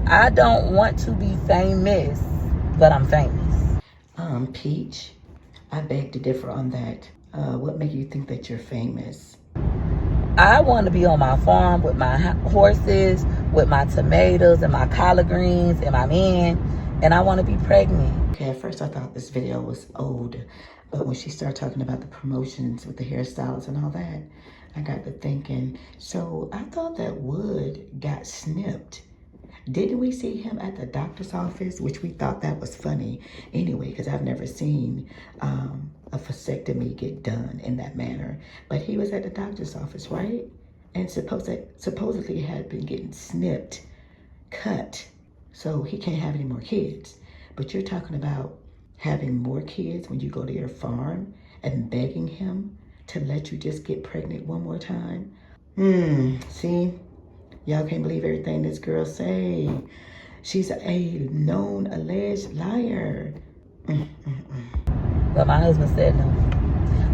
I don't want to be famous, but I'm famous. Peach, I beg to differ on that. What makes you think that you're famous? I want to be on my farm with my horses, with my tomatoes and my collard greens and my men, and I want to be pregnant. Okay, at first I thought this video was old, but when she started talking about the promotions with the hairstyles and all that, I got to thinking, so I thought that Wood got snipped. Didn't we see him at the doctor's office, which we thought that was funny anyway, because I've never seen a vasectomy get done in that manner. But he was at the doctor's office, right? And supposedly had been getting snipped, cut, so he can't have any more kids. But you're talking about having more kids when you go to your farm and begging him to let you just get pregnant one more time? See? Y'all can't believe everything this girl say. She's a known alleged liar. But my husband said no.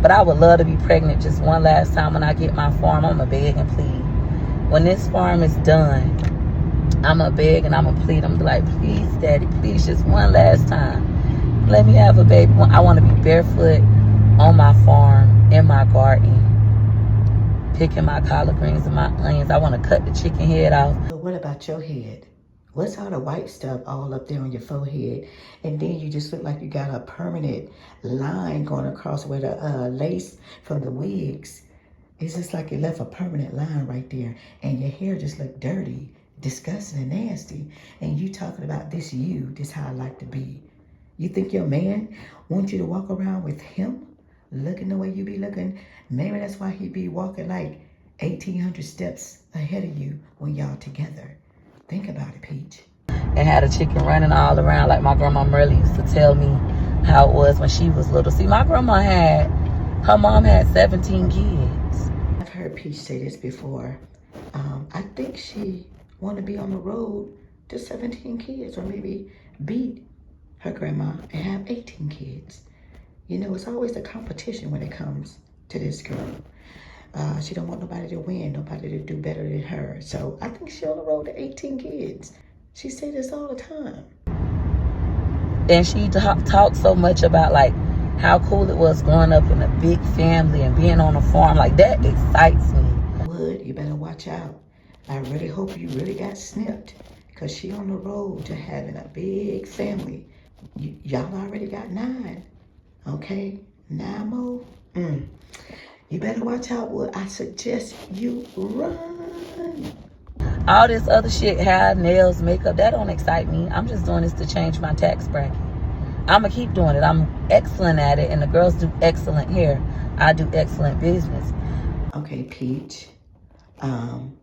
But I would love to be pregnant just one last time when I get my farm. I'm going to beg and plead. When this farm is done, I'm going to beg and I'm going to plead. I'm going to be like, please, Daddy, please, just one last time. Let me have a baby. I want to be barefoot on my farm, in my garden, picking my collard greens and my onions. I want to cut the chicken head off. But what about your head? What's all the white stuff all up there on your forehead? And then you just look like you got a permanent line going across where the lace from the wigs. It's just like you left a permanent line right there. And your hair just look dirty, disgusting and nasty. And you talking about this how I like to be. You think your man wants you to walk around with him? Looking the way you be looking? Maybe that's why he be walking like 1,800 steps ahead of you when y'all together. Think about it, Peach. And had a chicken running all around like my grandma Merle used to tell me how it was when she was little. See, my grandma her mom had 17 kids. I've heard Peach say this before. I think she want to be on the road to 17 kids, or maybe beat her grandma and have 18 kids. You know, it's always a competition when it comes to this girl. She don't want nobody to win, nobody to do better than her. So I think she's on the road to 18 kids. She say this all the time. And she talked so much about like how cool it was growing up in a big family and being on a farm. Like, that excites me. Wood, you better watch out. I really hope you really got snipped, because she on the road to having a big family. Y'all already got 9. Okay? 9 more? You better watch out, Wood. I suggest you run. All this other shit, hair, nails, makeup, that don't excite me. I'm just doing this to change my tax bracket. I'm going to keep doing it. I'm excellent at it, and the girls do excellent hair. I do excellent business. Okay, Peach.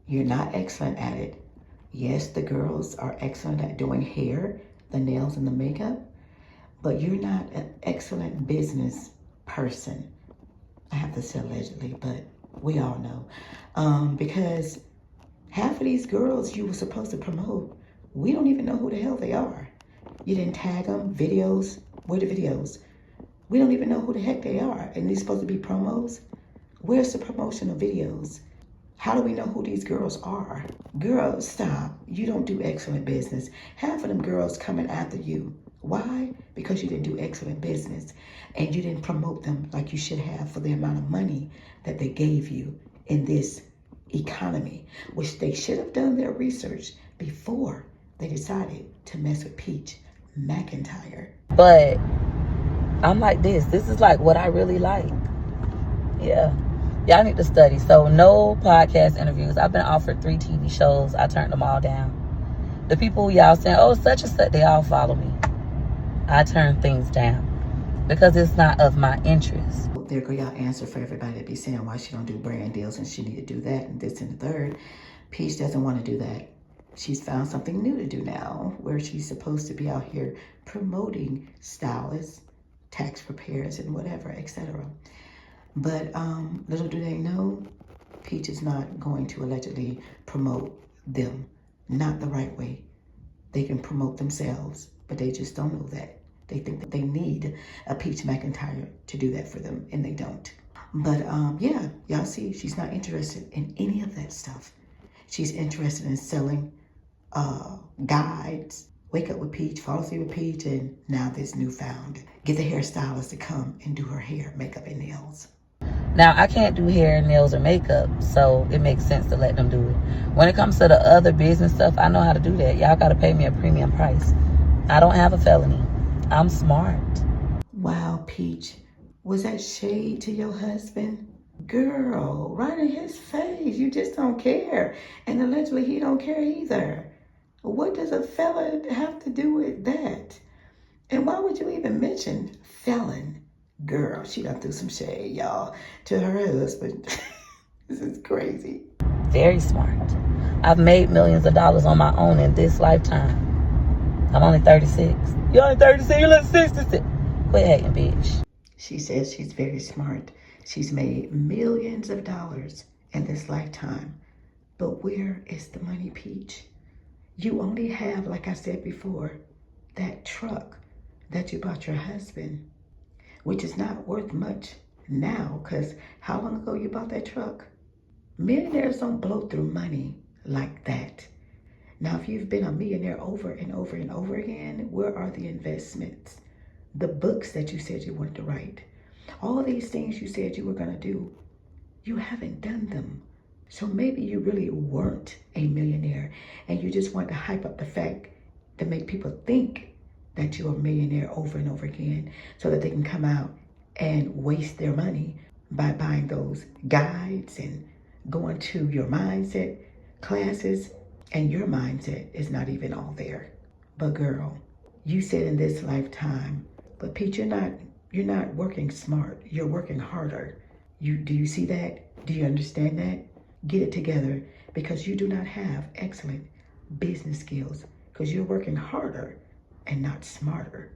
You're not excellent at it. Yes, the girls are excellent at doing hair, the nails, and the makeup, but you're not an excellent business person. I have to say allegedly, but we all know. Because half of these girls you were supposed to promote, we don't even know who the hell they are. You didn't tag them, videos. Where are the videos? We don't even know who the heck they are. And these supposed to be promos? Where's the promotional videos? How do we know who these girls are? Girls, stop. You don't do excellent business. Half of them girls coming after you. Why? Because you didn't do excellent business and you didn't promote them like you should have for the amount of money that they gave you in this economy, which they should have done their research before they decided to mess with Peach McIntyre. But I'm like this. This is like what I really like. Yeah. Y'all need to study. So no podcast interviews. I've been offered 3 TV shows. I turned them all down. The people y'all saying, oh, such and such, they all follow me. I turn things down because it's not of my interest. There go y'all answer for everybody to be saying why she don't do brand deals and she need to do that and this and the third. Peach doesn't want to do that. She's found something new to do now, where she's supposed to be out here promoting stylists, tax preparers, and whatever, etc. But little do they know, Peach is not going to allegedly promote them. Not the right way. They can promote themselves, but they just don't know that. They think that they need a Peach McIntyre to do that for them, and they don't. But yeah, y'all see, she's not interested in any of that stuff. She's interested in selling guides. Wake up with Peach, fall asleep with Peach, and now this newfound. Get the hairstylist to come and do her hair, makeup, and nails. Now, I can't do hair, nails, or makeup, so it makes sense to let them do it. When it comes to the other business stuff, I know how to do that. Y'all got to pay me a premium price. I don't have a felony. I'm smart. Wow, Peach, was that shade to your husband? Girl, right in his face. You just don't care. And allegedly he don't care either. What does a fella have to do with that? And why would you even mention felon? Girl, she done threw some shade, y'all, to her husband. This is crazy. Very smart. I've made millions of dollars on my own in this lifetime. I'm only 36. You're only 36, you're like 66. Quit hating, bitch. She says she's very smart. She's made millions of dollars in this lifetime. But where is the money, Peach? You only have, like I said before, that truck that you bought your husband, which is not worth much now, because how long ago you bought that truck? Millionaires don't blow through money like that. Now, if you've been a millionaire over and over and over again, where are the investments? The books that you said you wanted to write, all these things you said you were going to do, you haven't done them. So maybe you really weren't a millionaire and you just want to hype up the fact to make people think that you're a millionaire over and over again so that they can come out and waste their money by buying those guides and going to your mindset classes, and your mindset is not even all there. But girl, you said in this lifetime, but Pete, you're not working smart. You're working harder. Do you see that? Do you understand that? Get it together, because you do not have excellent business skills, because you're working harder and not smarter.